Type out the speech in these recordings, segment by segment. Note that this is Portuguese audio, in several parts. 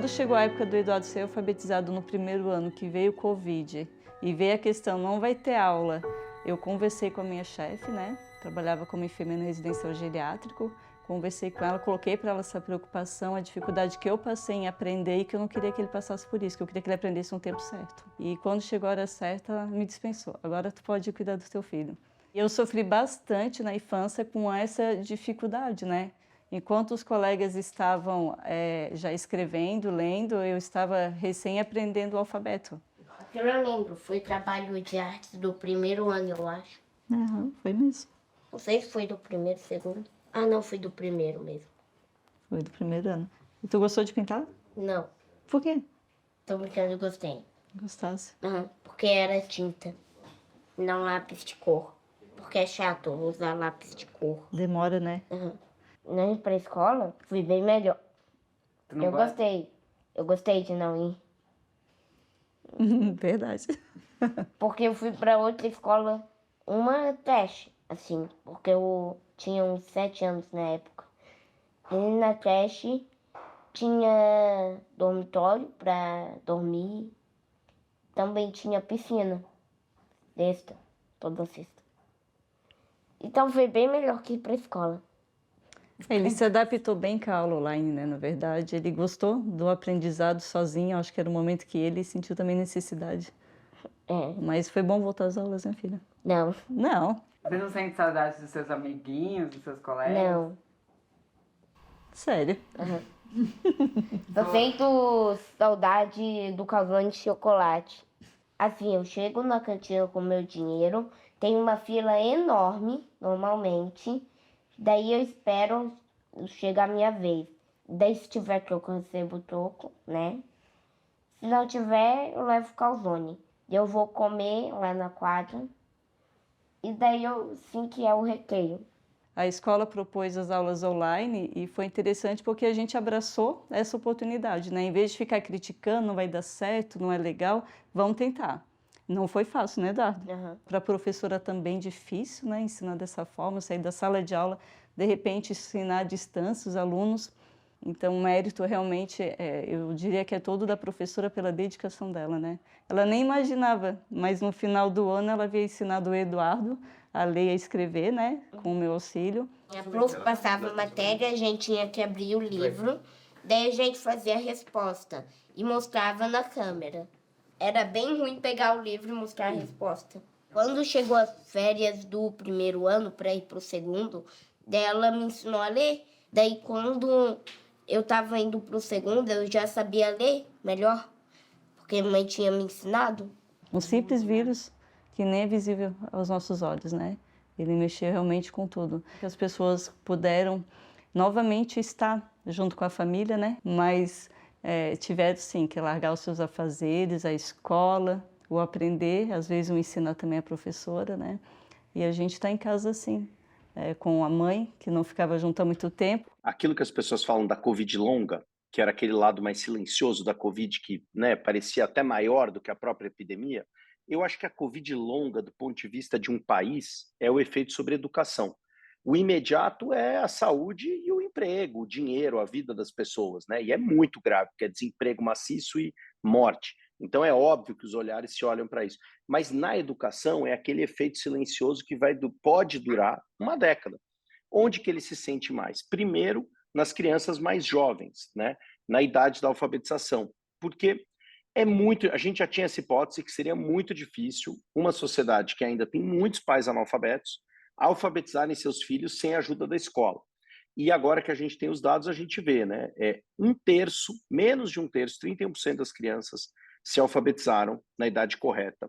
quando chegou a época do Eduardo ser alfabetizado no primeiro ano, que veio o Covid, e veio a questão, não vai ter aula, eu conversei com a minha chefe, né? Trabalhava como enfermeira no residencial geriátrico, conversei com ela, coloquei para ela essa preocupação, a dificuldade que eu passei em aprender e que eu não queria que ele passasse por isso, que eu queria que ele aprendesse no tempo certo. E quando chegou a hora certa, ela me dispensou. Agora tu pode cuidar do teu filho. E eu sofri bastante na infância com essa dificuldade, né? Enquanto os colegas estavam já escrevendo, lendo, eu estava recém aprendendo o alfabeto. Eu não lembro, foi trabalho de artes do primeiro ano, eu acho. Uhum, foi mesmo. Não sei se foi do primeiro, segundo. Ah, não, foi do primeiro mesmo. Foi do primeiro ano. E tu gostou de pintar? Não, Por quê? tô brincando, eu gostei. Gostasse. Porque era tinta, não lápis de cor. Porque é chato usar lápis de cor. Demora, né? Não ir pra escola, fui bem melhor. Tu não Eu gosta? gostei. Eu gostei de não ir. Verdade. Porque eu fui pra outra escola, uma teste, assim. Porque eu tinha uns 7 anos na época. E na creche tinha dormitório pra dormir. Também tinha piscina. Sexta, toda sexta. Então foi bem melhor que ir pra escola. Ele se adaptou bem com a aula online, né? Na verdade, ele gostou do aprendizado sozinho. Acho que era o momento que ele sentiu também necessidade. É, Mas foi bom voltar às aulas, né, filha? não, Não, Você não sente saudade dos seus amiguinhos, dos seus colegas? não. sério. Eu sinto saudade do calzone de chocolate. Assim, eu chego na cantina com meu dinheiro, tem uma fila enorme, normalmente. Daí eu espero chegar a minha vez. Daí se tiver troco, eu recebo troco, né? Se não tiver, eu levo calzone. Eu vou comer lá na quadra. E daí eu sim que é o recreio. A escola propôs as aulas online e foi interessante porque a gente abraçou essa oportunidade, né? Em vez de ficar criticando, não vai dar certo, não é legal, vamos tentar. Não foi fácil, né, Eduardo? Para a professora também difícil, né? Ensinar dessa forma, sair da sala de aula, de repente ensinar à distância os alunos. Então, o mérito realmente, eu diria que é todo da professora pela dedicação dela, né? Ela nem imaginava, mas no final do ano ela havia ensinado o Eduardo a ler e a escrever, né? Com o meu auxílio. A prof passava matéria, a gente tinha que abrir o livro, daí a gente fazia a resposta e mostrava na câmera. Era bem ruim pegar o livro e mostrar a resposta. Quando chegou as férias do primeiro ano para ir pro segundo, daí ela me ensinou a ler. Daí quando eu tava indo pro segundo, eu já sabia ler melhor, porque a mãe tinha me ensinado. Um simples vírus que nem é visível aos nossos olhos, né? Ele mexeu realmente com tudo. As pessoas puderam novamente estar junto com a família, né? Mas tiveram sim que largar os seus afazeres, a escola, o aprender, às vezes o ensinar também a professora, né? E a gente está em casa assim, com a mãe, que não ficava junto há muito tempo. Aquilo que as pessoas falam da Covid longa, que era aquele lado mais silencioso da Covid, que, né, parecia até maior do que a própria epidemia, eu acho que a Covid longa, do ponto de vista de um país, é o efeito sobre a educação. O imediato é a saúde e o emprego, o dinheiro, a vida das pessoas, né? E é muito grave, porque é desemprego maciço e morte. Então é óbvio que os olhares se olham para isso. Mas na educação é aquele efeito silencioso que pode durar uma década. Onde que ele se sente mais? Primeiro, nas crianças mais jovens, né? Na idade da alfabetização. Porque a gente já tinha essa hipótese que seria muito difícil uma sociedade que ainda tem muitos pais analfabetos alfabetizarem seus filhos sem a ajuda da escola. E agora que a gente tem os dados, a gente vê, né? Um terço, menos de um terço, 31% das crianças se alfabetizaram na idade correta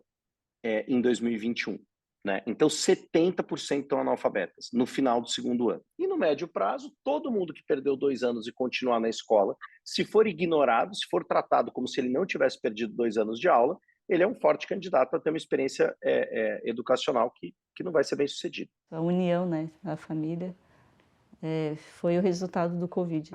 em 2021. Né? Então, 70% estão analfabetas no final do segundo ano. E no médio prazo, todo mundo que perdeu 2 anos e continuar na escola, se for ignorado, se for tratado como se ele não tivesse perdido 2 anos de aula, ele é um forte candidato a ter uma experiência educacional que não vai ser bem sucedida. A união, né? A família foi o resultado do Covid.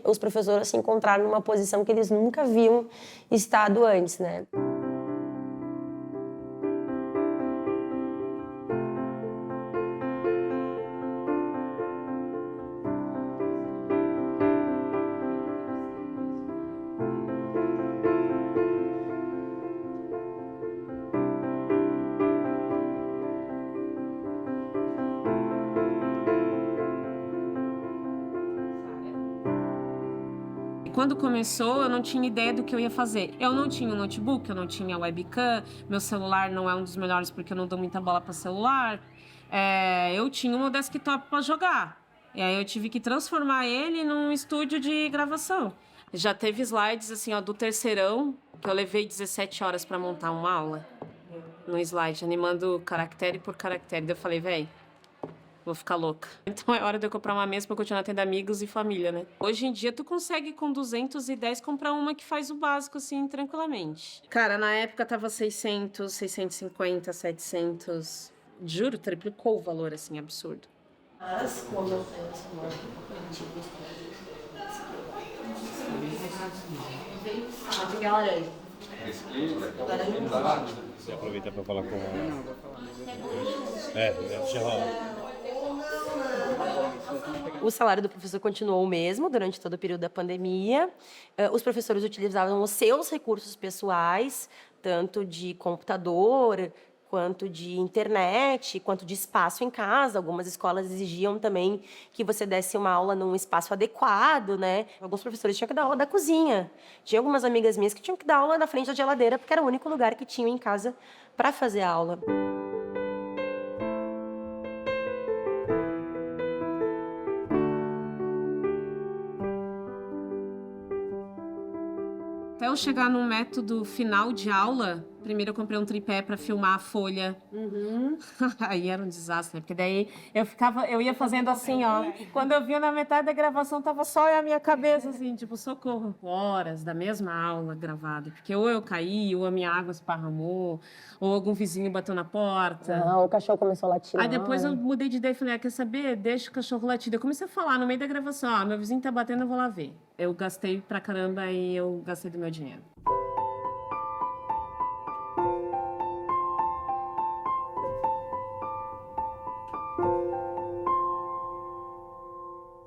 os professores se encontraram numa posição que eles nunca haviam estado antes, né? Quando começou, eu não tinha ideia do que eu ia fazer. Eu não tinha um notebook, eu não tinha webcam, meu celular não é um dos melhores porque eu não dou muita bola para celular. Eu tinha um desktop para jogar. E aí eu tive que transformar ele num estúdio de gravação. Já teve slides assim, ó, do terceirão, que eu levei 17 horas para montar uma aula. No slide, animando caractere por caractere. Daí eu falei, véi, vou ficar louca. Então é hora de eu comprar uma mesa pra continuar tendo amigos e família, né? Hoje em dia, tu consegue com 210 comprar uma que faz o básico, assim, tranquilamente. Cara, na época tava 600, 650, 700. Juro, triplicou o valor, assim, absurdo. Mas, como eu Você aproveita para falar com deixa rolar. O salário do professor continuou o mesmo durante todo o período da pandemia. Os professores utilizavam os seus recursos pessoais, tanto de computador, quanto de internet, quanto de espaço em casa. Algumas escolas exigiam também que você desse uma aula num espaço adequado, né? Alguns professores tinham que dar aula da cozinha. Tinha algumas amigas minhas que tinham que dar aula na frente da geladeira, porque era o único lugar que tinham em casa para fazer a aula. Até eu chegar num método final de aula, primeiro eu comprei um tripé para filmar a folha. Aí era um desastre, né? Porque daí eu ia fazendo assim, ó. Quando eu via na metade da gravação, tava só a minha cabeça, assim, tipo, socorro. Horas da mesma aula gravada. Porque ou eu caí, ou a minha água esparramou, ou algum vizinho bateu na porta. O cachorro começou a latir. Aí depois eu mudei de ideia e falei, quer saber? Deixa o cachorro latir. Eu comecei a falar no meio da gravação, ó, meu vizinho tá batendo, eu vou lá ver. Eu gastei pra caramba e eu gastei do meu dinheiro.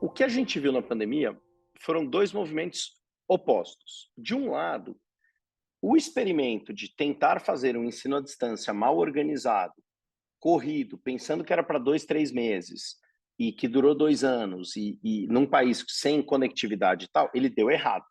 O que a gente viu na pandemia foram dois movimentos opostos. De um lado, o experimento de tentar fazer um ensino à distância mal organizado, corrido, pensando que era para 2, 3 meses, e que durou 2 anos, e num país sem conectividade e tal, ele deu errado.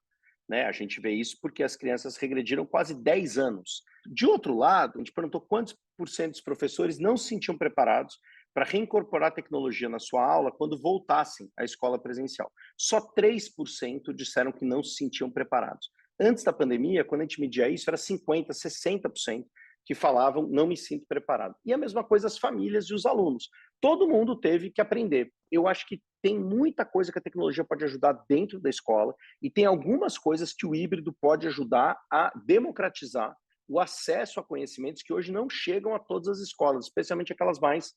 Né? A gente vê isso porque as crianças regrediram quase 10 anos. De outro lado, a gente perguntou quantos por cento dos professores não se sentiam preparados para reincorporar a tecnologia na sua aula quando voltassem à escola presencial. Só 3% disseram que não se sentiam preparados. Antes da pandemia, quando a gente media isso, era 50%, 60% que falavam não me sinto preparado. E a mesma coisa as famílias e os alunos. Todo mundo teve que aprender. Eu acho que tem muita coisa que a tecnologia pode ajudar dentro da escola e tem algumas coisas que o híbrido pode ajudar a democratizar o acesso a conhecimentos que hoje não chegam a todas as escolas, especialmente aquelas mais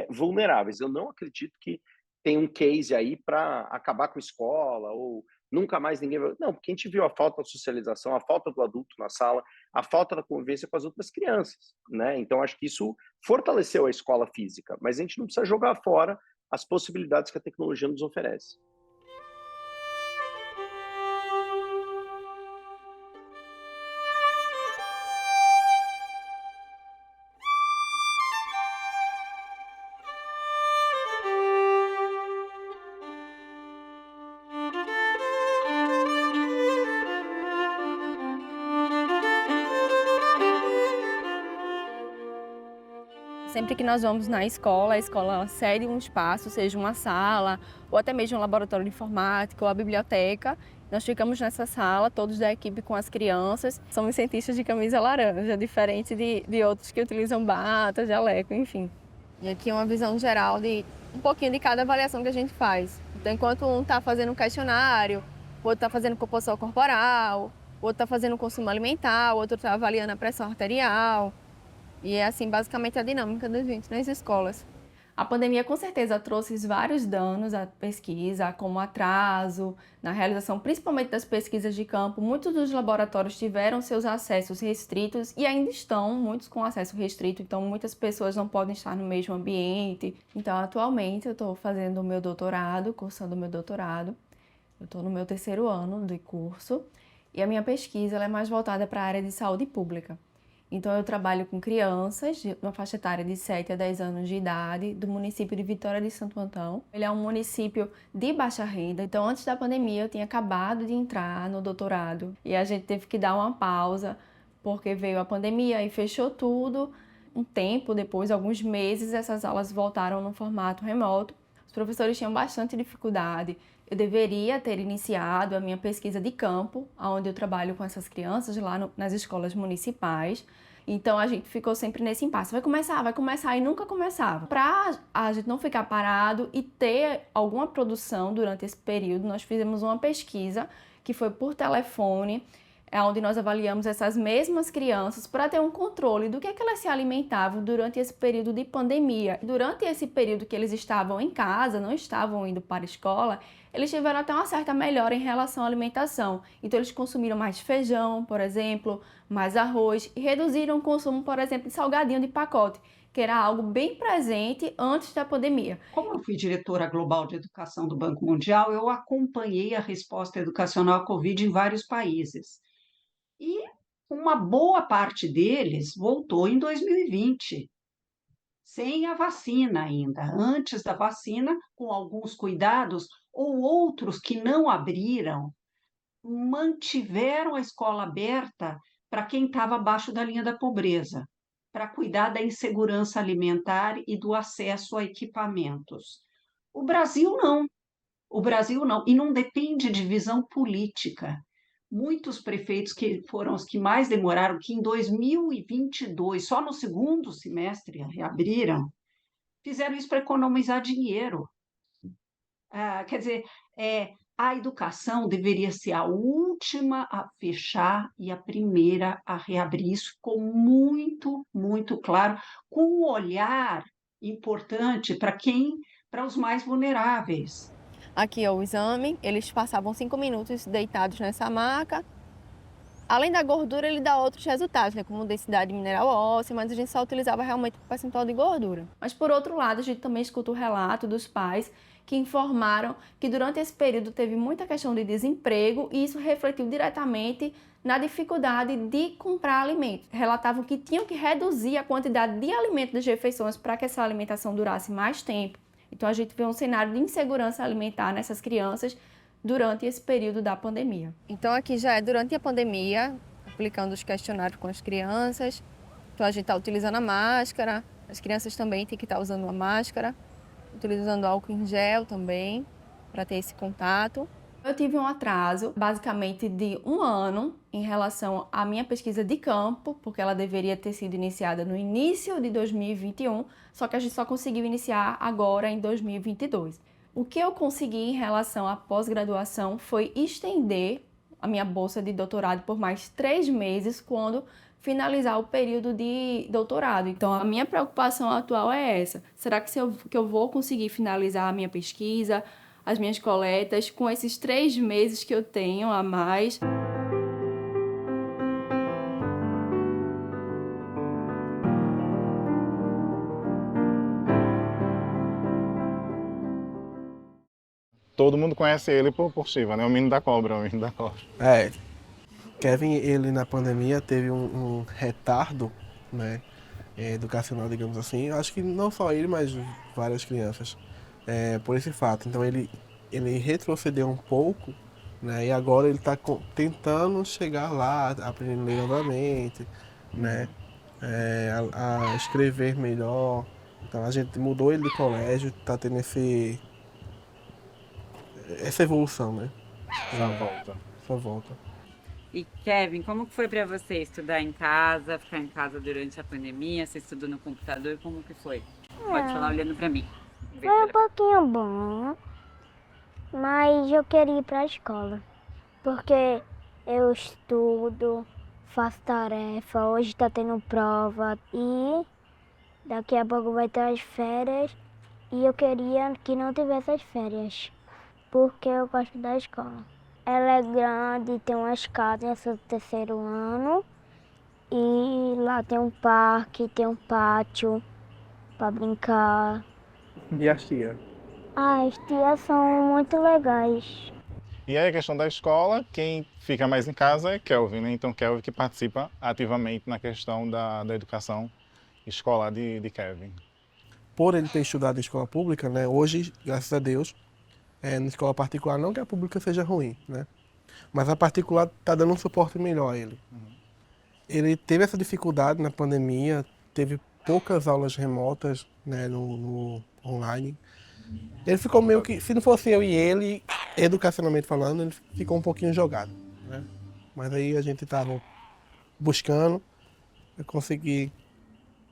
vulneráveis. Eu não acredito que tem um case aí para acabar com a escola ou nunca mais ninguém vai... Não, porque a gente viu a falta de socialização, a falta do adulto na sala, a falta da convivência com as outras crianças, né? Então, acho que isso fortaleceu a escola física, mas a gente não precisa jogar fora as possibilidades que a tecnologia nos oferece. Sempre que nós vamos na escola, a escola cede um espaço, seja uma sala, ou até mesmo um laboratório de informática, ou a biblioteca. Nós ficamos nessa sala, todos da equipe com as crianças. Somos cientistas de camisa laranja, diferente de outros que utilizam bata, jaleco, enfim. E aqui é uma visão geral de um pouquinho de cada avaliação que a gente faz. Então, enquanto um está fazendo um questionário, o outro está fazendo composição corporal, o outro está fazendo consumo alimentar, o outro está avaliando a pressão arterial. E é assim, basicamente, a dinâmica da gente nas escolas. A pandemia com certeza trouxe vários danos à pesquisa, como atraso na realização, principalmente das pesquisas de campo. Muitos dos laboratórios tiveram seus acessos restritos e ainda estão, muitos com acesso restrito, então muitas pessoas não podem estar no mesmo ambiente. Então, atualmente, eu estou fazendo o meu doutorado, cursando o meu doutorado. Eu estou no meu 3º ano de curso e a minha pesquisa ela é mais voltada para a área de saúde pública. Então, eu trabalho com crianças de uma faixa etária de 7 a 10 anos de idade, do município de Vitória de Santo Antão. Ele é um município de baixa renda, então antes da pandemia eu tinha acabado de entrar no doutorado e a gente teve que dar uma pausa porque veio a pandemia e fechou tudo. Um tempo depois, alguns meses, essas aulas voltaram no formato remoto. Os professores tinham bastante dificuldade. Eu deveria ter iniciado a minha pesquisa de campo, onde eu trabalho com essas crianças lá nas escolas municipais. Então a gente ficou sempre nesse impasse. Vai começar e nunca começava. Para a gente não ficar parado e ter alguma produção durante esse período, nós fizemos uma pesquisa que foi por telefone, onde nós avaliamos essas mesmas crianças para ter um controle do que é que elas se alimentavam durante esse período de pandemia. Durante esse período que eles estavam em casa, não estavam indo para a escola, eles tiveram até uma certa melhora em relação à alimentação. Então eles consumiram mais feijão, por exemplo, mais arroz e reduziram o consumo, por exemplo, de salgadinho de pacote, que era algo bem presente antes da pandemia. Como eu fui diretora global de educação do Banco Mundial, eu acompanhei a resposta educacional à Covid em vários países. E uma boa parte deles voltou em 2020, sem a vacina ainda, antes da vacina, com alguns cuidados, ou outros que não abriram, mantiveram a escola aberta para quem estava abaixo da linha da pobreza, para cuidar da insegurança alimentar e do acesso a equipamentos. O Brasil não, e não depende de visão política. Muitos prefeitos que foram os que mais demoraram, que em 2022, só no 2º semestre, reabriram, fizeram isso para economizar dinheiro. Quer dizer, a educação deveria ser a última a fechar e a primeira a reabrir. Isso ficou muito, muito claro, com um olhar importante para os mais vulneráveis. Aqui é o exame, eles passavam 5 minutos deitados nessa maca. Além da gordura, ele dá outros resultados, né, como densidade mineral óssea, mas a gente só utilizava realmente o percentual de gordura. Mas por outro lado, a gente também escuta o relato dos pais que informaram que durante esse período teve muita questão de desemprego e isso refletiu diretamente na dificuldade de comprar alimentos. Relatavam que tinham que reduzir a quantidade de alimentos das refeições para que essa alimentação durasse mais tempo. Então a gente vê um cenário de insegurança alimentar nessas crianças durante esse período da pandemia. Então aqui já é durante a pandemia, aplicando os questionários com as crianças. Então a gente está utilizando a máscara, as crianças também têm que estar usando a máscara, utilizando álcool em gel também, para ter esse contato. Eu tive um atraso, basicamente de 1 ano, em relação à minha pesquisa de campo, porque ela deveria ter sido iniciada no início de 2021, só que a gente só conseguiu iniciar agora em 2022. O que eu consegui em relação à pós-graduação foi estender a minha bolsa de doutorado por mais 3 meses quando finalizar o período de doutorado. Então, a minha preocupação atual é essa. Será que eu vou conseguir finalizar a minha pesquisa, as minhas coletas, com esses 3 meses que eu tenho a mais? Todo mundo conhece ele por Shiva, né? O menino da cobra, o menino da cobra. Kevin, ele na pandemia teve um retardo, né, educacional, digamos assim. Eu acho que não só ele, mas várias crianças, por esse fato. Então ele retrocedeu um pouco, né, e agora ele está tentando chegar lá, aprendendo a ler novamente, né, a escrever melhor. Então a gente mudou ele de colégio, está tendo essa evolução, né? Essa volta. E Kevin, como que foi para você estudar em casa, ficar em casa durante a pandemia? Você estudou no computador, como que foi? Pode falar olhando para mim. Foi um pouquinho bom, mas eu queria ir para a escola, porque eu estudo, faço tarefa, hoje está tendo prova e daqui a pouco vai ter as férias e eu queria que não tivesse as férias, porque eu gosto da escola. Ela é grande, tem uma escada, eu sou do 3º ano, e lá tem um parque, tem um pátio para brincar. E as tias? As tias são muito legais. E aí a questão da escola, quem fica mais em casa é Kelvin, né? Então Kelvin que participa ativamente na questão da educação escolar de Kelvin. Por ele ter estudado em escola pública, né, hoje, graças a Deus, na escola particular, não que a pública seja ruim, né, mas a particular está dando um suporte melhor a ele. Ele teve essa dificuldade na pandemia, teve poucas aulas remotas, né, no online. Ele ficou meio que, se não fosse eu e ele, educacionalmente falando, ele ficou um pouquinho jogado, né? Mas aí a gente estava buscando conseguir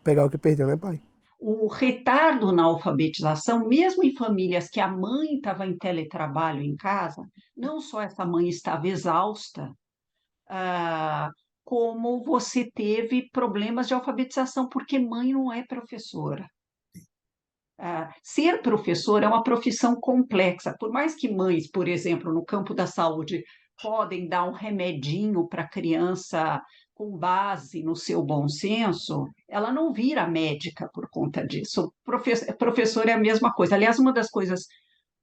pegar o que perdeu, né, pai? O retardo na alfabetização, mesmo em famílias que a mãe estava em teletrabalho em casa, não só essa mãe estava exausta, como você teve problemas de alfabetização, porque mãe não é professora. Ser professor é uma profissão complexa. Por mais que mães, por exemplo, no campo da saúde, podem dar um remedinho para a criança com base no seu bom senso, ela não vira médica por conta disso. Professor é a mesma coisa. Aliás, uma das coisas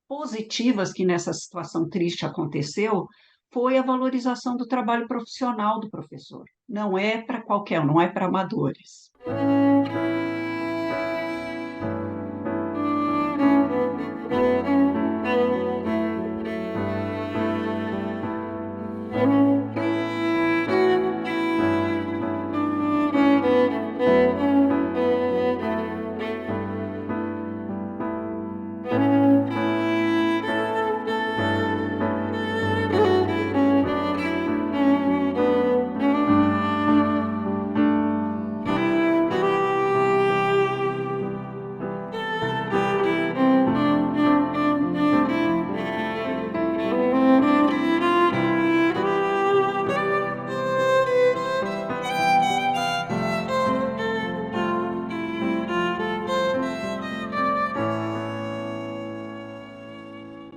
positivas que nessa situação triste aconteceu foi a valorização do trabalho profissional do professor. Não é para qualquer um, não é para amadores.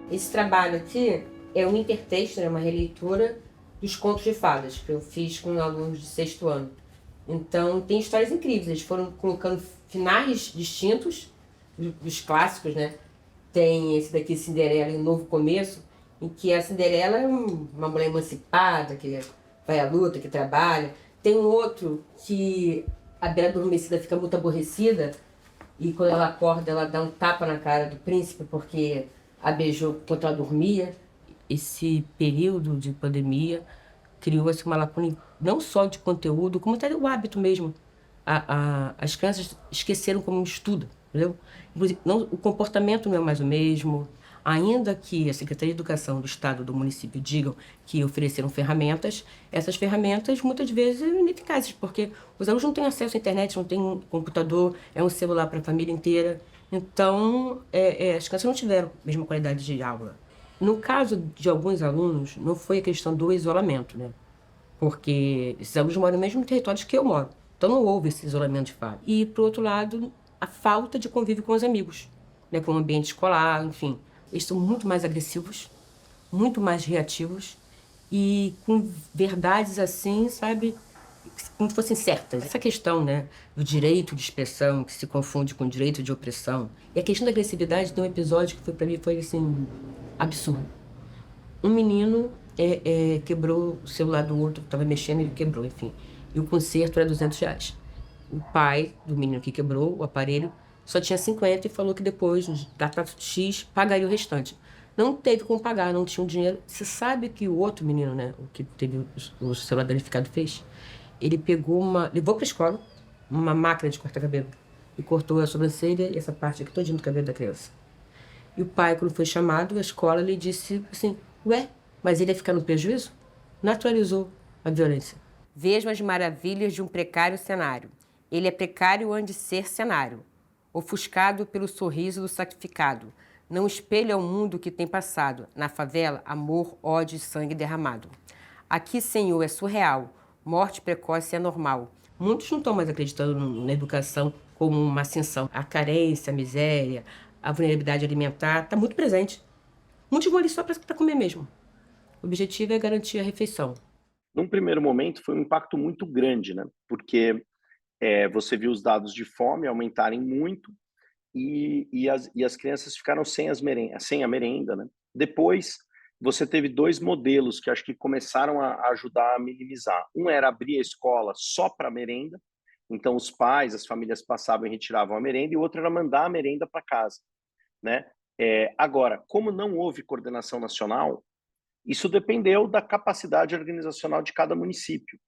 Esse trabalho aqui é um intertexto, né, uma releitura dos contos de fadas que eu fiz com alunos de 6º ano. Então tem histórias incríveis, eles foram colocando finais distintos dos clássicos, né? Tem esse daqui, Cinderela, em Um Novo Começo, em que a Cinderela é uma mulher emancipada, que vai à luta, que trabalha. Tem um outro que a Bela Adormecida fica muito aborrecida e quando ela acorda ela dá um tapa na cara do príncipe porque a beijou enquanto ela dormia. Esse período de pandemia criou assim, uma lacuna não só de conteúdo, como até o hábito mesmo. As crianças esqueceram como estuda, entendeu? Inclusive, o comportamento não é mais o mesmo. Ainda que a Secretaria de Educação do Estado do município digam que ofereceram ferramentas, essas ferramentas muitas vezes são ineficazes, porque os alunos não têm acesso à internet, não têm um computador, é um celular para a família inteira. Então, as crianças não tiveram a mesma qualidade de aula. No caso de alguns alunos, não foi a questão do isolamento, né? Porque esses alunos moram no mesmo território que eu moro. Então não houve esse isolamento de fato. E, por outro lado, a falta de convívio com os amigos, né? Com o ambiente escolar, enfim. Eles são muito mais agressivos, muito mais reativos e com verdades assim, sabe, como se fossem certas. Essa questão, né, do direito de expressão, que se confunde com o direito de opressão. E a questão da agressividade tem um episódio que foi, para mim foi assim, absurdo. Um menino quebrou o celular do outro, estava mexendo e ele quebrou, enfim. E o conserto era R$200. O pai do menino que quebrou o aparelho só tinha 50 e falou que depois, data X, pagaria o restante. Não teve como pagar, não tinha um dinheiro. Você sabe que o outro menino, né, o que teve o celular danificado fez? Ele pegou levou para a escola uma máquina de cortar cabelo e cortou a sobrancelha e essa parte aqui todinha do cabelo da criança. E o pai, quando foi chamado, a escola lhe disse assim, ué, mas ele ia ficar no prejuízo? Naturalizou a violência. Vejam as maravilhas de um precário cenário. Ele é precário antes de ser cenário. Ofuscado pelo sorriso do sacrificado. Não espelha o mundo que tem passado. Na favela, amor, ódio e sangue derramado. Aqui, Senhor, é surreal. Morte precoce é normal. Muitos não estão mais acreditando na educação como uma ascensão. A carência, a miséria, a vulnerabilidade alimentar está muito presente. Muitos vão ali só para comer mesmo. O objetivo é garantir a refeição. Num primeiro momento, foi um impacto muito grande, né? Porque você viu os dados de fome aumentarem muito e as crianças ficaram sem a merenda, né? Depois, você teve dois modelos que acho que começaram a ajudar a minimizar. Um era abrir a escola só para merenda, então os pais, as famílias passavam e retiravam a merenda, e o outro era mandar a merenda para casa, né? Agora, como não houve coordenação nacional, isso dependeu da capacidade organizacional de cada município.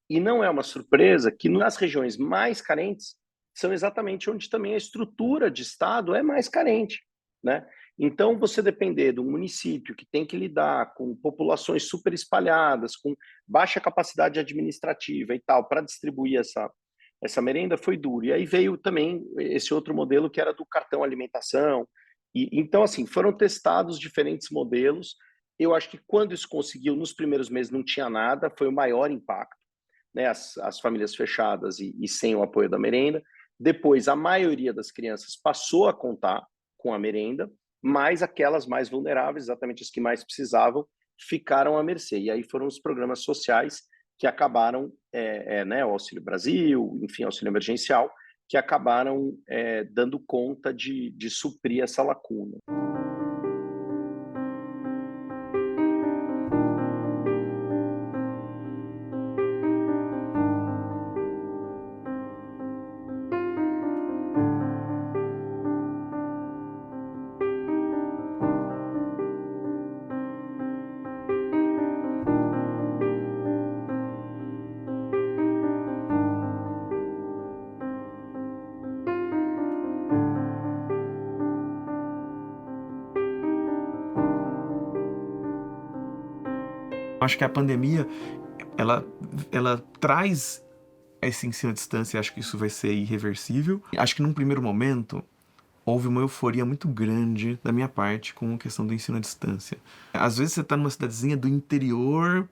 E não é uma surpresa que nas regiões mais carentes são exatamente onde também a estrutura de Estado é mais carente, né? Então, você depender de um município que tem que lidar com populações super espalhadas, com baixa capacidade administrativa e tal, para distribuir essa merenda foi duro. E aí veio também esse outro modelo que era do cartão alimentação. Então, assim, foram testados diferentes modelos. Eu acho que quando isso conseguiu, nos primeiros meses não tinha nada, foi o maior impacto, né? As famílias fechadas e sem o apoio da merenda. Depois, a maioria das crianças passou a contar com a merenda, mas aquelas mais vulneráveis, exatamente as que mais precisavam, ficaram à mercê. E aí foram os programas sociais que acabaram, né, o Auxílio Brasil, enfim, auxílio emergencial, que acabaram dando conta de suprir essa lacuna. Acho que a pandemia, ela traz esse ensino à distância, acho que isso vai ser irreversível. Acho que num primeiro momento, houve uma euforia muito grande da minha parte com a questão do ensino à distância. Às vezes você está numa cidadezinha do interior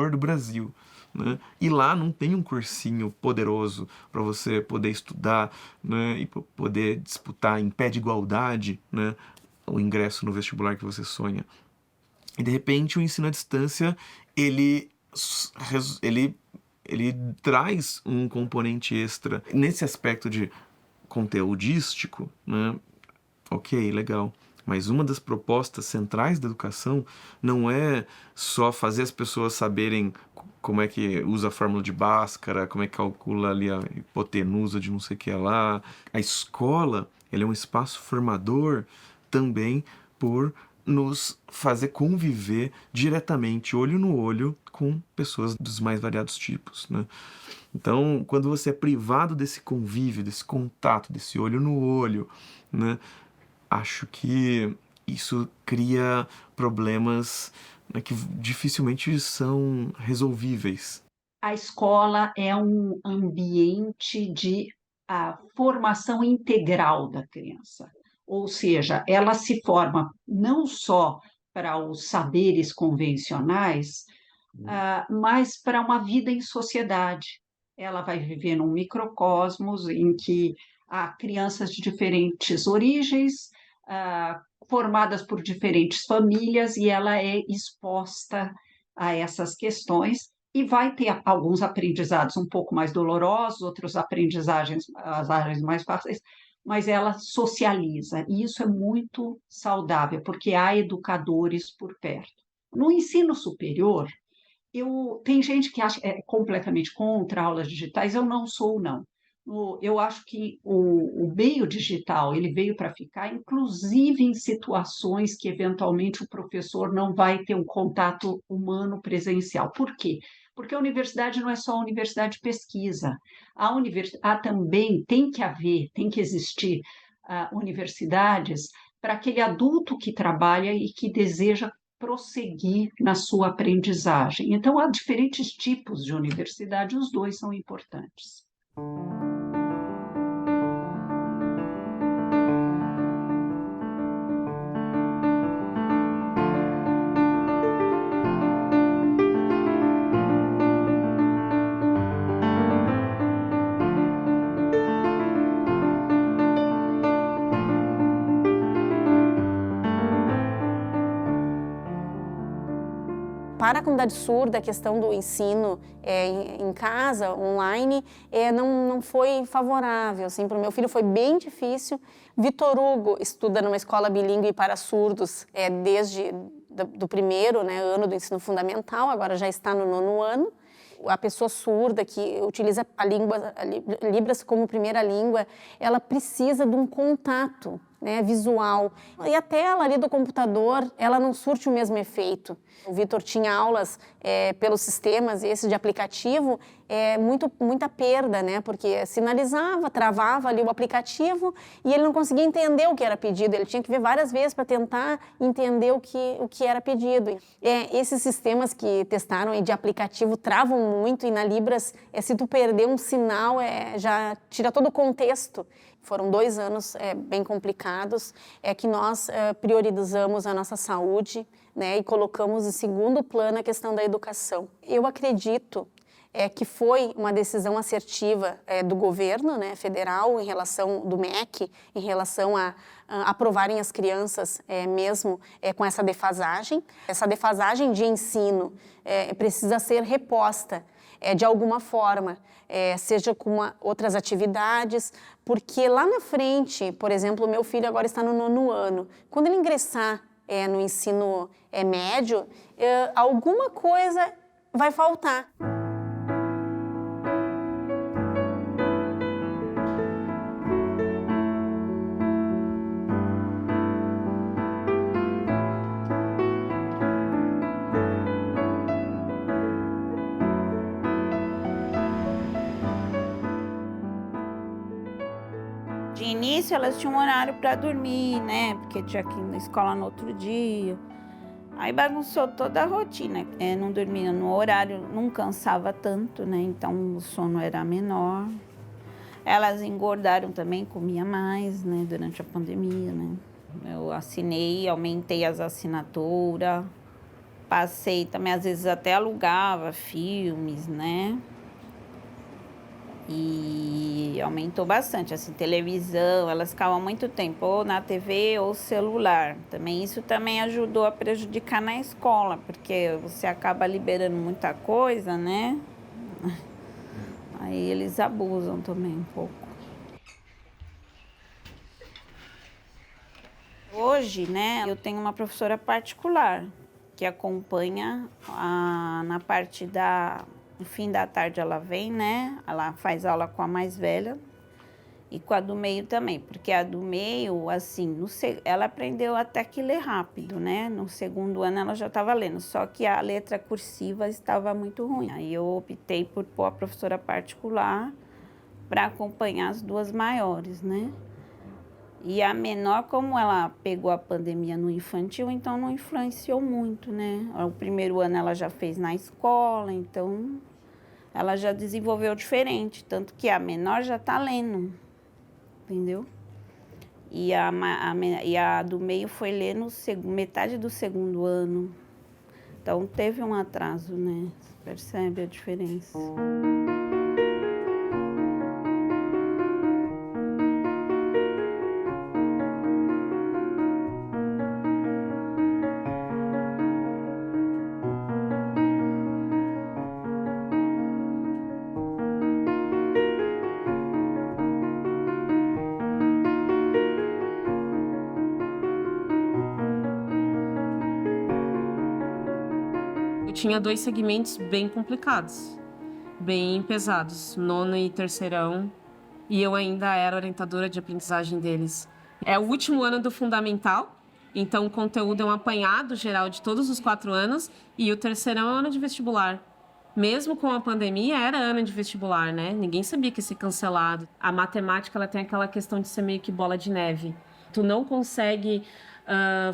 do Brasil, né? E lá não tem um cursinho poderoso para você poder estudar, né? E poder disputar em pé de igualdade, né? O ingresso no vestibular que você sonha. E de repente o ensino à distância, ele traz um componente extra nesse aspecto de conteudístico, né? Ok, legal. Mas uma das propostas centrais da educação não é só fazer as pessoas saberem como é que usa a fórmula de Bhaskara, como é que calcula ali a hipotenusa de não sei o que lá. A escola, ela é um espaço formador também por nos fazer conviver diretamente, olho no olho, com pessoas dos mais variados tipos, né? Então, quando você é privado desse convívio, desse contato, desse olho no olho, né, acho que isso cria problemas, né, que dificilmente são resolvíveis. A escola é um ambiente de formação integral da criança. Ou seja, ela se forma não só para os saberes convencionais, mas para uma vida em sociedade. Ela vai viver num microcosmos em que há crianças de diferentes origens, formadas por diferentes famílias, e ela é exposta a essas questões e vai ter alguns aprendizados um pouco mais dolorosos, outros aprendizagens, as áreas mais fáceis, mas ela socializa, e isso é muito saudável, porque há educadores por perto. No ensino superior, tem gente que acha completamente contra aulas digitais, eu não sou, não. Eu acho que o meio digital ele veio para ficar, inclusive em situações que eventualmente o professor não vai ter um contato humano presencial. Por quê? Porque a universidade não é só a universidade de pesquisa. Também tem que existir universidades para aquele adulto que trabalha e que deseja prosseguir na sua aprendizagem. Então, há diferentes tipos de universidade, os dois são importantes. para a comunidade surda, a questão do ensino em casa, online, não foi favorável. Assim, para o meu filho foi bem difícil. Vitor Hugo estuda numa escola bilíngue para surdos desde do primeiro, né, ano do ensino fundamental, agora já está no 9º ano. A pessoa surda que utiliza a Libras como primeira língua, ela precisa de um contato, né, visual. E a tela ali do computador, ela não surte o mesmo efeito. O Vitor tinha aulas pelos sistemas, esse de aplicativo, muita perda, né, porque sinalizava, travava ali o aplicativo e ele não conseguia entender o que era pedido. Ele tinha que ver várias vezes para tentar entender o que era pedido. Esses sistemas que testaram de aplicativo travam muito e na Libras, se tu perder um sinal, já tira todo o contexto. Foram 2 anos bem complicados, que nós priorizamos a nossa saúde, né, e colocamos em segundo plano a questão da educação. Eu acredito que foi uma decisão assertiva do governo, né, federal, em relação do MEC, em relação a aprovarem as crianças mesmo com essa defasagem. Essa defasagem de ensino precisa ser reposta de alguma forma, seja com outras atividades, porque lá na frente, por exemplo, o meu filho agora está no 9º ano, quando ele ingressar no ensino médio, alguma coisa vai faltar. De início, elas tinham um horário para dormir, né? Porque tinha que ir na escola no outro dia. Aí bagunçou toda a rotina. Não dormia no horário, não cansava tanto, né? Então o sono era menor. Elas engordaram também, comia mais, né? Durante a pandemia, né? Eu assinei, aumentei as assinaturas. Passei também, às vezes até alugava filmes, né? E aumentou bastante, assim, televisão, elas ficavam muito tempo ou na TV ou celular. Também isso também ajudou a prejudicar na escola, porque você acaba liberando muita coisa, né? Aí eles abusam também um pouco. Hoje, né, eu tenho uma professora particular que acompanha na parte no fim da tarde ela vem, né? Ela faz aula com a mais velha e com a do meio também, porque a do meio, assim, ela aprendeu até que ler rápido, né? No 2º ano ela já estava lendo, só que a letra cursiva estava muito ruim. Aí eu optei por pôr a professora particular para acompanhar as 2 maiores, né? E a menor, como ela pegou a pandemia no infantil, então não influenciou muito, né? O 1º ano ela já fez na escola, então ela já desenvolveu diferente. Tanto que a menor já tá lendo, entendeu? E a do meio foi ler metade do 2º ano. Então teve um atraso, né? Você percebe a diferença. Eu tinha 2 segmentos bem complicados, bem pesados, 9º e 3º, e eu ainda era orientadora de aprendizagem deles. É o último ano do fundamental, então o conteúdo é um apanhado geral de todos os 4 anos, e o 3º é um ano de vestibular. Mesmo com a pandemia, era ano de vestibular, né? Ninguém sabia que ia ser cancelado. A matemática, ela tem aquela questão de ser meio que bola de neve. Tu não consegue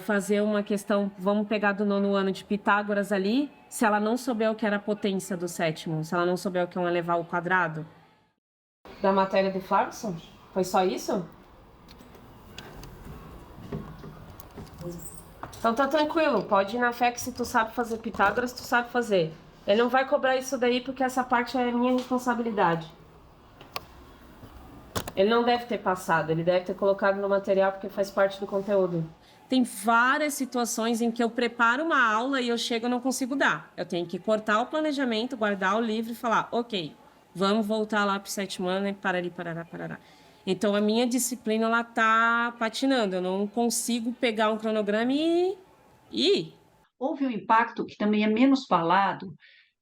fazer uma questão, vamos pegar do 9º ano de Pitágoras ali, se ela não souber o que era a potência do 7º, se ela não souber o que é um elevar ao quadrado. Da matéria de Clarkson? Foi só isso? Então tá tranquilo, pode ir na fé que se tu sabe fazer Pitágoras, tu sabe fazer. Ele não vai cobrar isso daí porque essa parte é minha responsabilidade. Ele não deve ter passado, ele deve ter colocado no material porque faz parte do conteúdo. Tem várias situações em que eu preparo uma aula e eu chego e não consigo dar. Eu tenho que cortar o planejamento, guardar o livro e falar, ok, vamos voltar lá para o 7º ano e parará. Então, a minha disciplina, ela tá patinando. Eu não consigo pegar um cronograma e ir. Houve um impacto que também é menos falado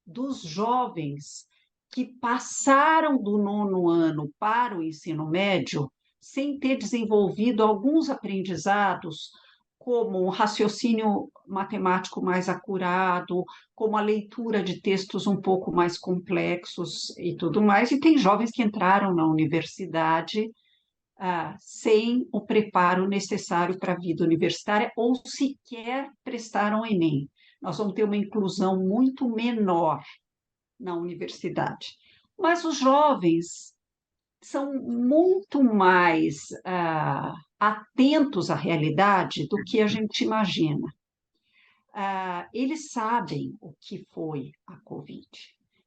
dos jovens que passaram do 9º ano para o ensino médio sem ter desenvolvido alguns aprendizados, como um raciocínio matemático mais acurado, como a leitura de textos um pouco mais complexos e tudo mais. E tem jovens que entraram na universidade sem o preparo necessário para a vida universitária ou sequer prestaram o Enem. Nós vamos ter uma inclusão muito menor na universidade. Mas os jovens são muito mais atentos à realidade do que a gente imagina. Eles sabem o que foi a Covid.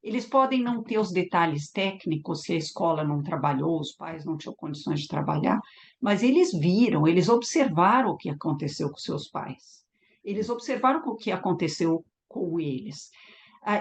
Eles podem não ter os detalhes técnicos, se a escola não trabalhou, os pais não tinham condições de trabalhar, mas eles viram, eles observaram o que aconteceu com seus pais. Eles observaram o que aconteceu com eles.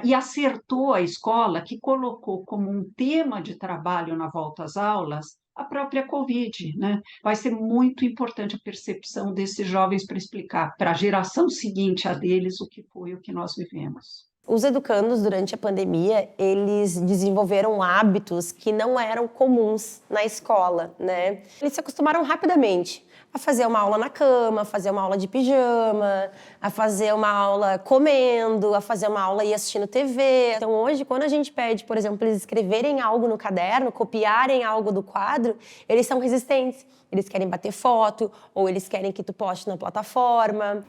E acertou a escola, que colocou como um tema de trabalho na volta às aulas a própria Covid, né? Vai ser muito importante a percepção desses jovens para explicar para a geração seguinte a deles o que foi o que nós vivemos. Os educandos, durante a pandemia, eles desenvolveram hábitos que não eram comuns na escola, né? Eles se acostumaram rapidamente a fazer uma aula na cama, a fazer uma aula de pijama, a fazer uma aula comendo, a fazer uma aula e assistindo TV. Então, hoje, quando a gente pede, por exemplo, eles escreverem algo no caderno, copiarem algo do quadro, eles são resistentes. Eles querem bater foto, ou eles querem que tu poste na plataforma.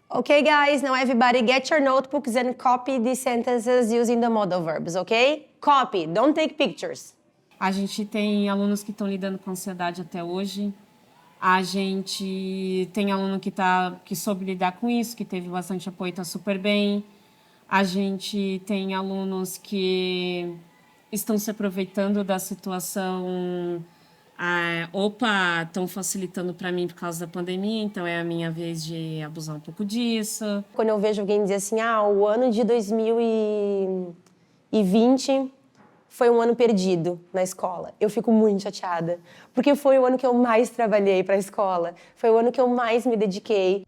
Okay, guys, now everybody get your notebooks and copy these sentences using the modal verbs, okay? Copy, don't take pictures. A gente tem alunos que estão lidando com ansiedade até hoje. A gente tem aluno que soube lidar com isso, que teve bastante apoio e está super bem. A gente tem alunos que estão se aproveitando da situação. Estão facilitando para mim por causa da pandemia, então é a minha vez de abusar um pouco disso. Quando eu vejo alguém dizer assim, o ano de 2020 foi um ano perdido na escola, eu fico muito chateada, porque foi o ano que eu mais trabalhei para a escola, foi o ano que eu mais me dediquei.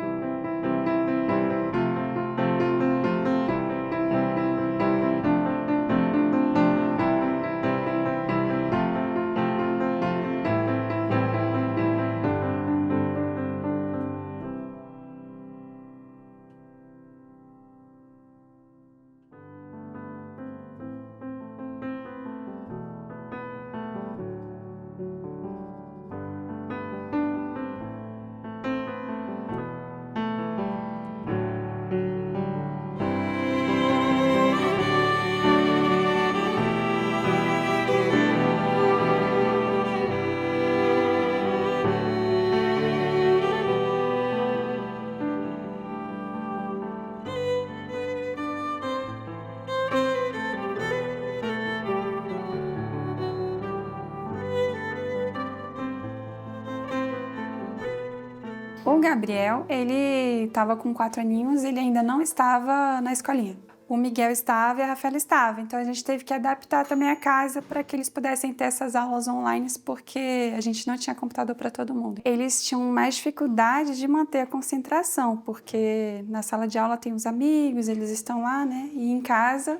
O Gabriel, ele estava com 4 aninhos, ele ainda não estava na escolinha. O Miguel estava e a Rafaela estava, então a gente teve que adaptar também a casa para que eles pudessem ter essas aulas online, porque a gente não tinha computador para todo mundo. Eles tinham mais dificuldade de manter a concentração, porque na sala de aula tem os amigos, eles estão lá, né? E em casa,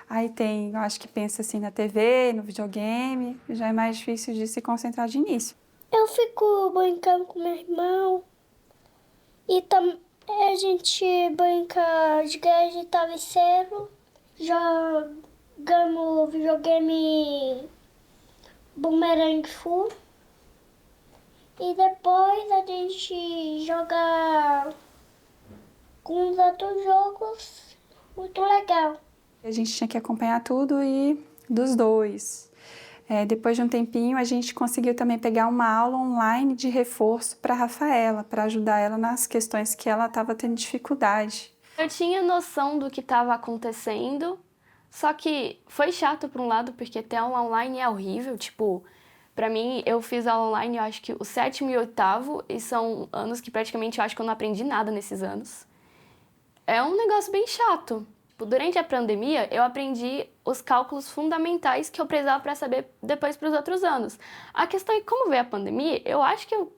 aí tem, eu acho que pensa assim na TV, no videogame, já é mais difícil de se concentrar de início. Eu fico brincando com meu irmão. E a gente brinca de guerra de travesseiro, jogamos videogame Boomerang Full. E depois a gente joga com os outros jogos, muito legal. A gente tinha que acompanhar tudo e dos dois. Depois de um tempinho, a gente conseguiu também pegar uma aula online de reforço para a Rafaela, para ajudar ela nas questões que ela estava tendo dificuldade. Eu tinha noção do que estava acontecendo, só que foi chato por um lado, porque ter aula online é horrível, tipo, Para mim, eu fiz aula online, eu acho que o 7º e 8º, e são anos que praticamente eu acho que eu não aprendi nada nesses anos. É um negócio bem chato. Durante a pandemia, eu aprendi os cálculos fundamentais que eu precisava para saber depois para os outros anos. A questão é como veio a pandemia, eu acho que um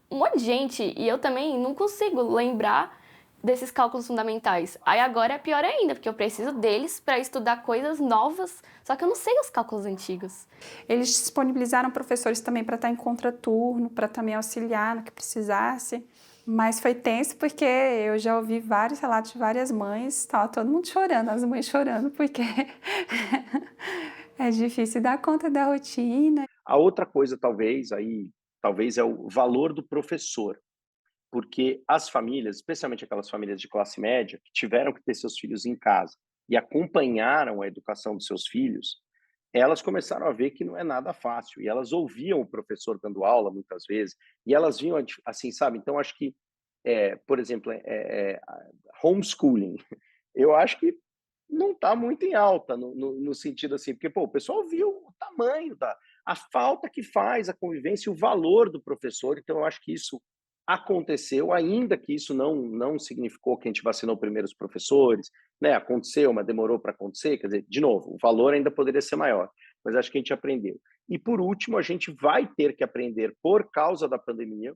monte de gente, e eu também, não consigo lembrar desses cálculos fundamentais. Aí agora é pior ainda, porque eu preciso deles para estudar coisas novas, só que eu não sei os cálculos antigos. Eles disponibilizaram professores também para estar em contraturno, para também auxiliar no que precisasse. Mas foi tenso porque eu já ouvi vários relatos de várias mães, estava todo mundo chorando, as mães chorando, porque é difícil dar conta da rotina. A outra coisa, talvez é o valor do professor. Porque as famílias, especialmente aquelas famílias de classe média, que tiveram que ter seus filhos em casa e acompanharam a educação dos seus filhos, elas começaram a ver que não é nada fácil. E elas ouviam o professor dando aula, muitas vezes, e elas viam, assim, sabe? Então, acho que, por exemplo, homeschooling, eu acho que não está muito em alta, no sentido assim, porque pô, o pessoal viu o tamanho a falta que faz a convivência e o valor do professor, então eu acho que isso aconteceu, ainda que isso não significou que a gente vacinou primeiro os professores, né? Aconteceu, mas demorou para acontecer, quer dizer, de novo, o valor ainda poderia ser maior, mas acho que a gente aprendeu. E por último, a gente vai ter que aprender, por causa da pandemia,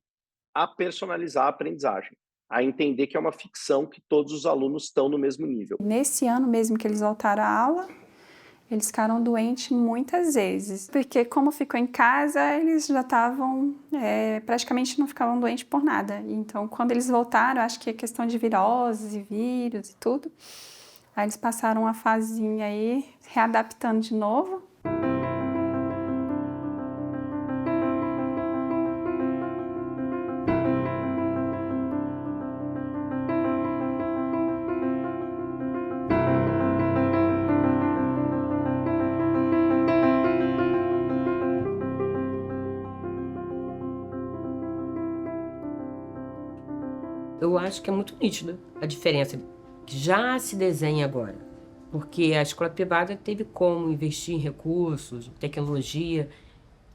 a personalizar a aprendizagem, a entender que é uma ficção, que todos os alunos estão no mesmo nível. Nesse ano mesmo que eles voltaram à aula, eles ficaram doentes muitas vezes, porque como ficou em casa, eles já estavam, praticamente não ficavam doentes por nada. Então, quando eles voltaram, acho que é questão de viroses e vírus e tudo, aí eles passaram uma fasinha aí, readaptando de novo. Eu acho que é muito nítido a diferença que já se desenha agora, porque a escola privada teve como investir em recursos, em tecnologia,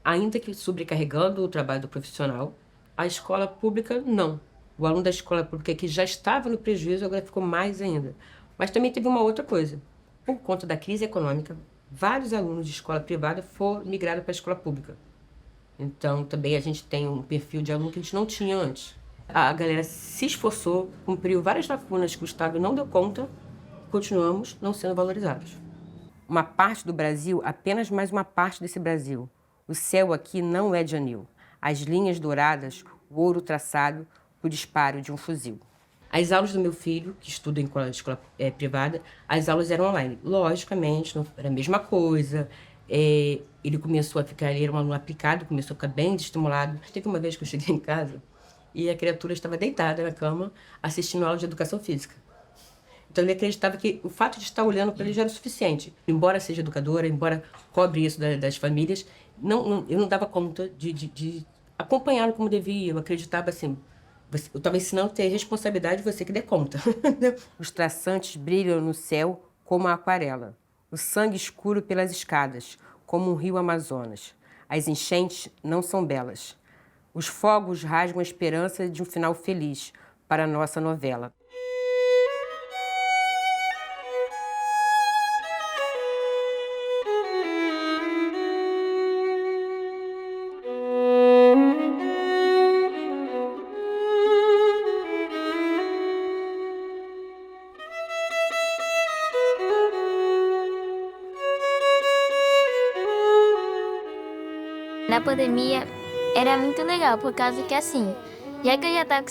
ainda que sobrecarregando o trabalho do profissional. A escola pública, não. O aluno da escola pública que já estava no prejuízo agora ficou mais ainda. Mas também teve uma outra coisa. Por conta da crise econômica, vários alunos de escola privada foram migrados para a escola pública. Então, também a gente tem um perfil de aluno que a gente não tinha antes. A galera se esforçou, cumpriu várias lacunas que o Estado não deu conta, e continuamos não sendo valorizados. Uma parte do Brasil, apenas mais uma parte desse Brasil. O céu aqui não é de anil. As linhas douradas, o ouro traçado, o disparo de um fuzil. As aulas do meu filho, que estuda em escola privada, as aulas eram online. Logicamente, não era a mesma coisa. Ele começou a ficar, ele era um aluno aplicado, começou a ficar bem estimulado. Teve uma vez que eu cheguei em casa e a criatura estava deitada na cama assistindo aula de educação física. Então ele acreditava que o fato de estar olhando para ele já era o suficiente. Embora seja educadora, embora cobre isso das famílias, eu não dava conta de acompanhá-lo como devia. Eu acreditava assim, eu estava ensinando a ter responsabilidade, você que dê conta. Os traçantes brilham no céu como a aquarela. O sangue escuro pelas escadas, como um rio Amazonas. As enchentes não são belas. Os fogos rasgam a esperança de um final feliz para a nossa novela. Na pandemia era muito legal, por causa que assim, já que eu já estava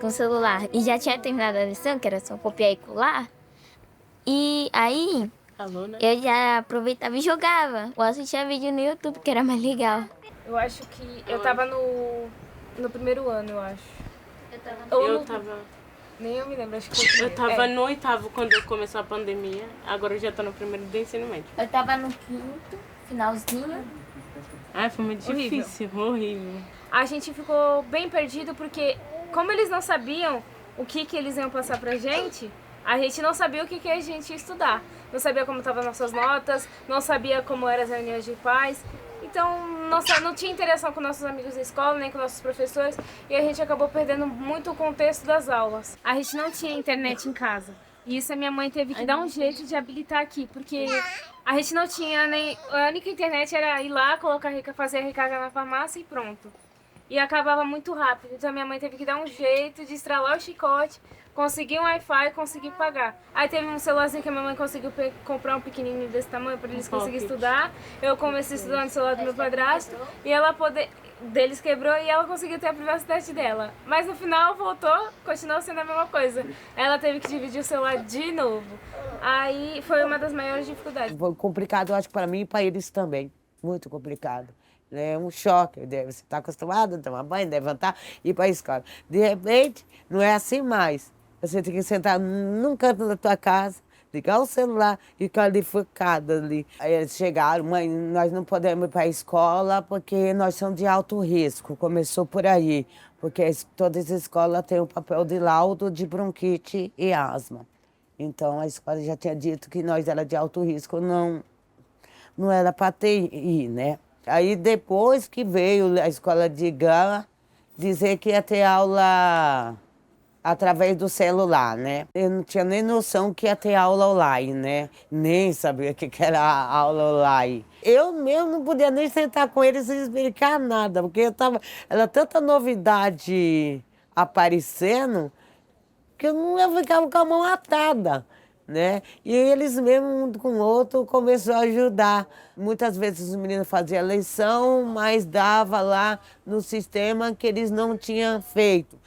com o celular e já tinha terminado a lição, que era só copiar e colar, e aí eu já aproveitava e jogava, ou assistia vídeo no YouTube, que era mais legal. Eu acho que eu tava no primeiro ano, eu acho. Eu tava... Nem eu me lembro, acho que eu tava no 8º quando começou a pandemia, agora eu já tô no primeiro do ensino médio. Eu tava no 5º, finalzinho. Ai, foi muito difícil, horrível. A gente ficou bem perdido porque, como eles não sabiam o que eles iam passar pra gente, a gente não sabia o que a gente ia estudar. Não sabia como estavam nossas notas, não sabia como eram as reuniões de pais. Então, nossa, não tinha interação com nossos amigos da escola, nem com nossos professores, e a gente acabou perdendo muito o contexto das aulas. A gente não tinha internet em casa. E isso a minha mãe teve que dar um jeito de habilitar aqui, porque a gente não tinha nem... A única internet era ir lá, fazer a recarga na farmácia e pronto. E acabava muito rápido. Então minha mãe teve que dar um jeito de estralar o chicote, conseguir um Wi-Fi e conseguir pagar. Aí teve um celularzinho que a minha mãe conseguiu comprar um pequenininho desse tamanho para eles conseguirem estudar. Eu comecei a estudar no celular do meu padrasto e ela deles quebrou e ela conseguiu ter a privacidade dela. Mas no final voltou, continuou sendo a mesma coisa. Ela teve que dividir o celular de novo. Aí foi uma das maiores dificuldades. Foi complicado, eu acho que para mim e para eles também. Muito complicado. É um choque. Você está acostumado a tomar banho, levantar e ir para a escola. De repente, não é assim mais. Você tem que sentar num canto da tua casa, ligar o celular e ficar ali focado ali. Aí eles chegaram, mãe, nós não podemos ir para a escola porque nós somos de alto risco. Começou por aí, porque todas as escolas têm o papel de laudo de bronquite e asma. Então a escola já tinha dito que nós era de alto risco, não era para ter ir, né? Aí depois que veio a escola de Gama dizer que ia ter aula através do celular, né? Eu não tinha nem noção que ia ter aula online, né? Nem sabia o que era a aula online. Eu mesmo não podia nem sentar com eles e explicar nada, porque era tanta novidade aparecendo que eu ficava com a mão atada, né? E eles mesmo, um com o outro, começou a ajudar. Muitas vezes os meninos faziam lição, mas dava lá no sistema que eles não tinham feito,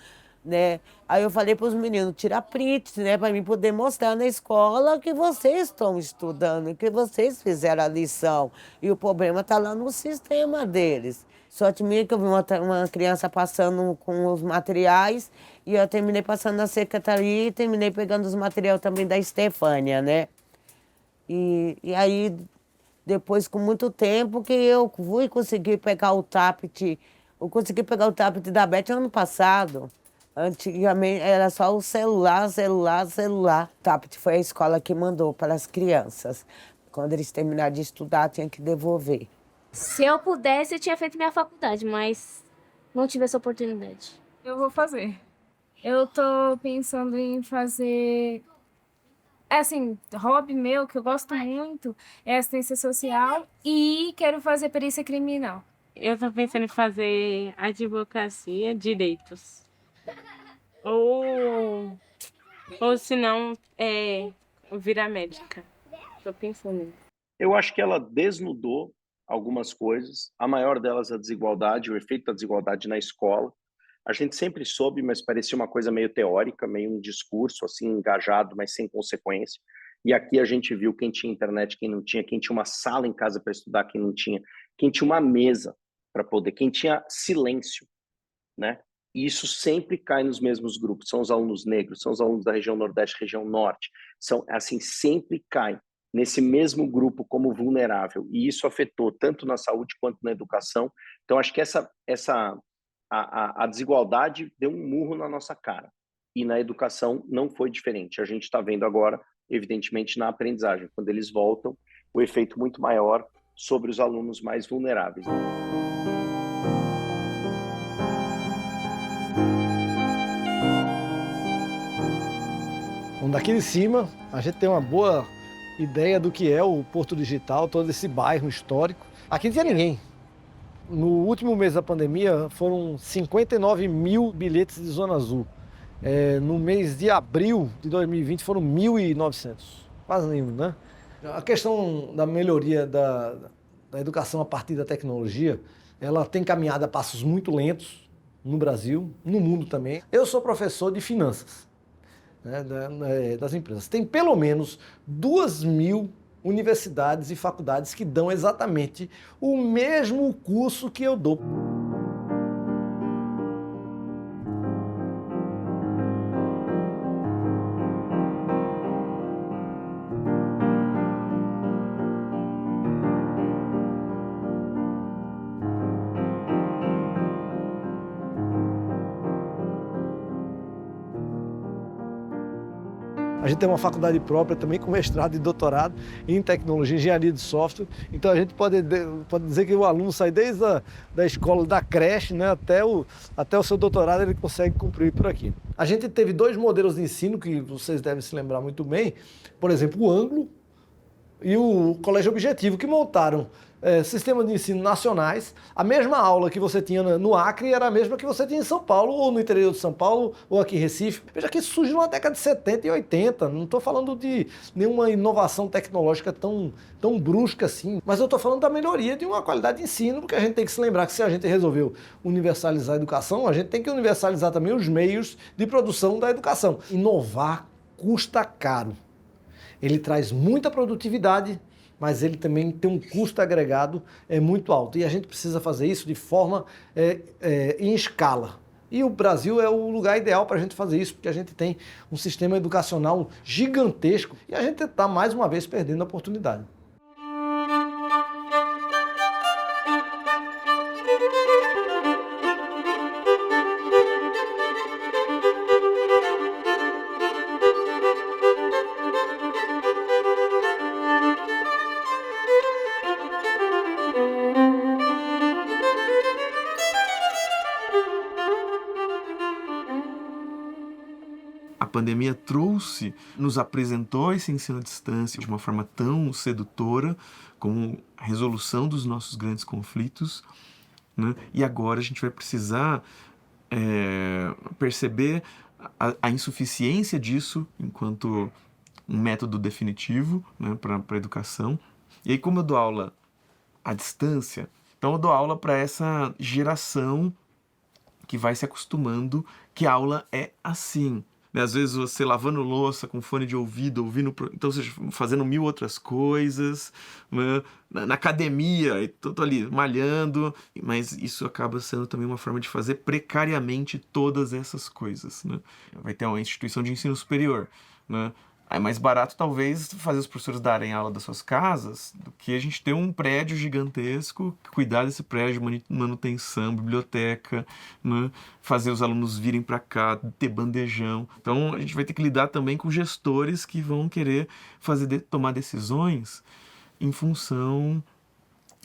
né? Aí eu falei para os meninos, tira print, né? Para mim poder mostrar na escola que vocês estão estudando, que vocês fizeram a lição. E o problema está lá no sistema deles. Sorte minha que eu vi uma criança passando com os materiais e eu terminei passando na secretaria e terminei pegando os materiais também da Estefânia, né? E aí, depois, com muito tempo, que eu fui conseguir pegar o tablet. Eu consegui pegar o tablet da Beth ano passado. Antigamente era só o celular. O tablet foi a escola que mandou para as crianças. Quando eles terminaram de estudar, tinha que devolver. Se eu pudesse, eu tinha feito minha faculdade, mas não tive essa oportunidade. Eu vou fazer. Eu tô pensando em fazer... Assim, hobby meu, que eu gosto muito, é assistência social e quero fazer perícia criminal. Eu tô pensando em fazer advocacia, direitos. Ou se não, virar médica. Tô pensando nisso. Eu acho que ela desnudou algumas coisas, a maior delas a desigualdade, o efeito da desigualdade na escola. A gente sempre soube, mas parecia uma coisa meio teórica, meio um discurso assim engajado, mas sem consequência. E aqui a gente viu quem tinha internet, quem não tinha, quem tinha uma sala em casa para estudar, quem não tinha, quem tinha uma mesa para poder, quem tinha silêncio, né? E isso sempre cai nos mesmos grupos. São os alunos negros, são os alunos da região Nordeste, região Norte. São assim, sempre cai nesse mesmo grupo como vulnerável. E isso afetou tanto na saúde quanto na educação. Então, acho que a desigualdade deu um murro na nossa cara. E na educação não foi diferente. A gente está vendo agora, evidentemente, na aprendizagem. Quando eles voltam, o efeito muito maior sobre os alunos mais vulneráveis. Bom, daqui de cima, a gente tem uma boa ideia do que é o Porto Digital, todo esse bairro histórico. Aqui não tinha ninguém. No último mês da pandemia, foram 59 mil bilhetes de Zona Azul. No mês de abril de 2020, foram 1.900. Quase nenhum, né? A questão da melhoria da educação a partir da tecnologia, ela tem caminhado a passos muito lentos no Brasil, no mundo também. Eu sou professor de finanças, né, das empresas. Tem pelo menos 2.000 universidades e faculdades que dão exatamente o mesmo curso que eu dou. A gente tem uma faculdade própria também com mestrado e doutorado em tecnologia, engenharia de software. Então a gente pode dizer que o aluno sai desde da escola, da creche, né, até o seu doutorado, ele consegue cumprir por aqui. A gente teve 2 modelos de ensino que vocês devem se lembrar muito bem. Por exemplo, o Anglo e o Colégio Objetivo, que montaram sistemas de ensino nacionais. A mesma aula que você tinha no Acre era a mesma que você tinha em São Paulo, ou no interior de São Paulo, ou aqui em Recife. Veja que isso surgiu na década de 70 e 80. Não estou falando de nenhuma inovação tecnológica tão brusca assim, mas eu estou falando da melhoria de uma qualidade de ensino, porque a gente tem que se lembrar que se a gente resolveu universalizar a educação, a gente tem que universalizar também os meios de produção da educação. Inovar custa caro. Ele traz muita produtividade, mas ele também tem um custo agregado muito alto. E a gente precisa fazer isso de forma em escala. E o Brasil é o lugar ideal para a gente fazer isso, porque a gente tem um sistema educacional gigantesco e a gente está, mais uma vez, perdendo a oportunidade. A pandemia nos apresentou esse ensino à distância de uma forma tão sedutora, como a resolução dos nossos grandes conflitos, né? E agora a gente vai precisar perceber a insuficiência disso enquanto um método definitivo, né, para a educação. E aí, como eu dou aula à distância, então eu dou aula para essa geração que vai se acostumando que a aula é assim. Às vezes você lavando louça com fone de ouvido, ouvindo, então você fazendo 1000 outras coisas, né? Na academia, tô ali malhando, mas isso acaba sendo também uma forma de fazer precariamente todas essas coisas, né? Vai ter uma instituição de ensino superior, né? É mais barato, talvez, fazer os professores darem aula das suas casas do que a gente ter um prédio gigantesco, cuidar desse prédio, manutenção, biblioteca, né? Fazer os alunos virem para cá, ter bandejão. Então, a gente vai ter que lidar também com gestores que vão querer tomar decisões em função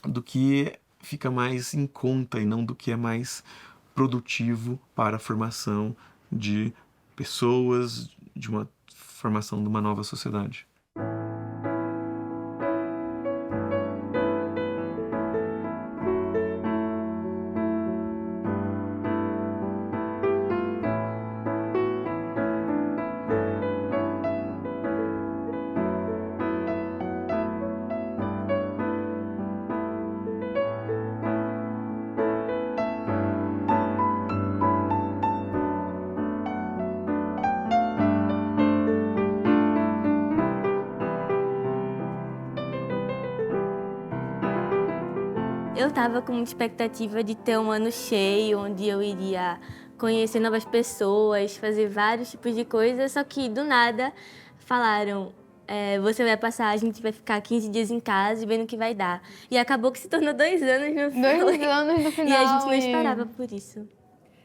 do que fica mais em conta e não do que é mais produtivo para a formação de pessoas, de uma formação de uma nova sociedade. Eu estava com muita expectativa de ter um ano cheio, onde eu iria conhecer novas pessoas, fazer vários tipos de coisas, só que do nada falaram, você vai passar, a gente vai ficar 15 dias em casa e vendo o que vai dar. E acabou que se tornou 2 anos no final. 2 anos no final. E a gente não esperava por isso.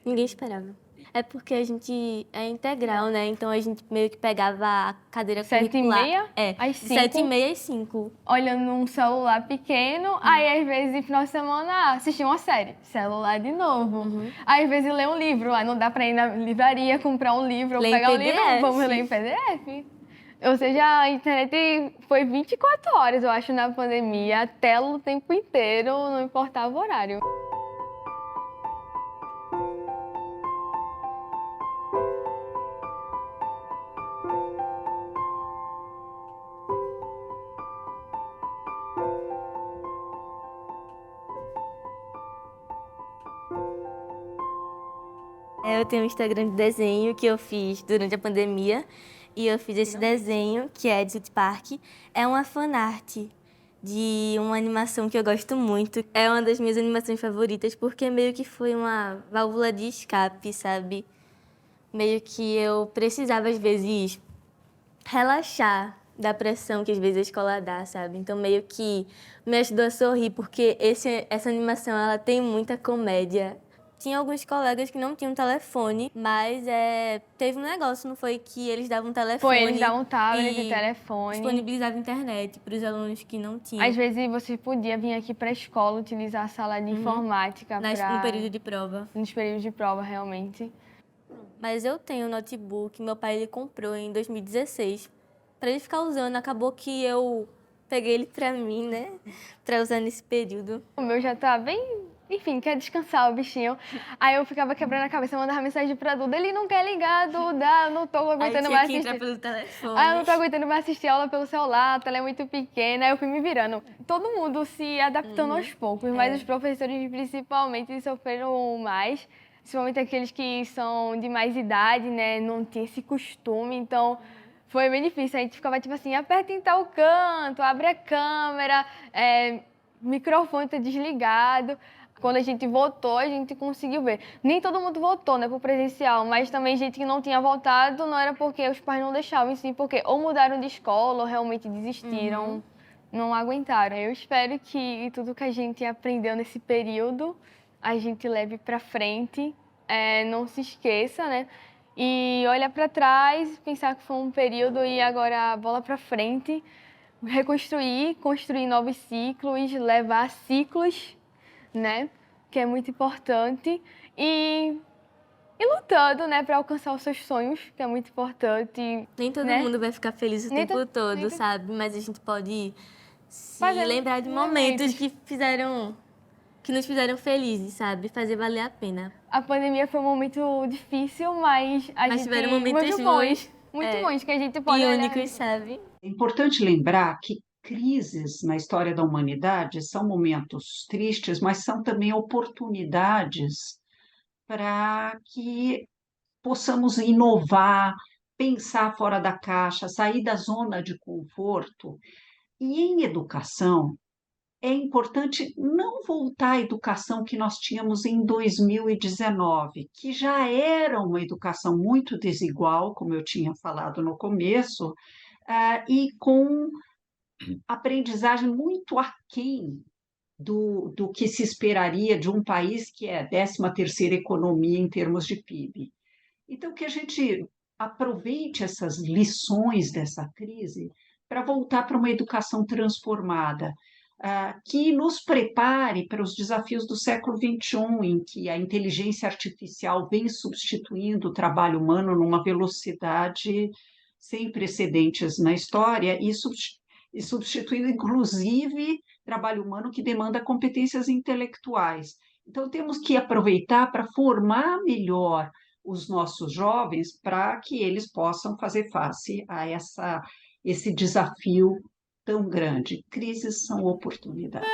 Ninguém esperava. É porque a gente é integral, né? Então a gente meio que pegava a cadeira curricular. 7h30? Às 5. 7h30 às 5. Olhando num celular pequeno, aí às vezes no final de semana assistir uma série. Celular de novo. Aí às vezes ler um livro. Aí não dá pra ir na livraria comprar um livro ou pegar um livro. Vamos ler em PDF. Ou seja, a internet foi 24 horas, eu acho, na pandemia. A tela o tempo inteiro, não importava o horário. Eu tenho um Instagram de desenho que eu fiz durante a pandemia e eu fiz esse desenho, que é de South Park. É uma fanart de uma animação que eu gosto muito. É uma das minhas animações favoritas porque meio que foi uma válvula de escape, sabe? Meio que eu precisava, às vezes, relaxar da pressão que às vezes a escola dá, sabe? Então meio que me ajudou a sorrir porque essa animação ela tem muita comédia. Tinha alguns colegas que não tinham telefone, mas teve um negócio, não foi que eles davam telefone? Foi, eles davam tablet e e telefone. disponibilizavam internet para os alunos que não tinham. Às vezes você podia vir aqui para a escola utilizar a sala de informática No período de prova. Nos períodos de prova, realmente. Mas eu tenho um notebook, meu pai ele comprou em 2016 para ele ficar usando. Acabou que eu peguei ele para mim, né, para usar nesse período. O meu já tá bem, enfim, quer descansar o bichinho. Aí eu ficava quebrando a cabeça, mandava mensagem pra Duda, ele não quer ligar, Duda, eu não tô aguentando mais assistir. Entrar pelo telefone. Eu não tô aguentando mais assistir aula pelo celular, a tela é muito pequena. Aí eu fui me virando. Todo mundo se adaptando aos poucos, mas os professores principalmente sofreram mais. Principalmente aqueles que são de mais idade, né, não tem esse costume, então foi bem difícil. A gente ficava tipo assim, aperta em tal canto, abre a câmera, microfone tá desligado. Quando a gente voltou, a gente conseguiu ver. Nem todo mundo voltou, né, pro presencial, mas também gente que não tinha voltado, não era porque os pais não deixavam, sim porque ou mudaram de escola ou realmente desistiram, não aguentaram. Eu espero que tudo que a gente aprendeu nesse período, a gente leve para frente, não se esqueça, né? E olhar para trás, pensar que foi um período e agora a bola para frente, reconstruir, construir novos ciclos, levar ciclos, né? Que é muito importante e lutando, né, para alcançar os seus sonhos, que é muito importante. Nem todo mundo vai ficar feliz o tempo todo, sabe? Mas a gente pode se lembrar de momentos que nos fizeram felizes, sabe? Fazer valer a pena. A pandemia foi um momento difícil, mas tiveram momentos bons. Muito bons, que a gente pode e olhar. únicos, sabe? É importante lembrar que crises na história da humanidade são momentos tristes, mas são também oportunidades para que possamos inovar, pensar fora da caixa, sair da zona de conforto. E em educação, é importante não voltar à educação que nós tínhamos em 2019, que já era uma educação muito desigual, como eu tinha falado no começo, e com aprendizagem muito aquém do que se esperaria de um país que é a 13ª economia em termos de PIB. Então, que a gente aproveite essas lições dessa crise para voltar para uma educação transformada, que nos prepare para os desafios do século XXI, em que a inteligência artificial vem substituindo o trabalho humano numa velocidade sem precedentes na história e substituindo, inclusive, trabalho humano que demanda competências intelectuais. Então, temos que aproveitar para formar melhor os nossos jovens para que eles possam fazer face a esse desafio tão grande. Crises são oportunidades.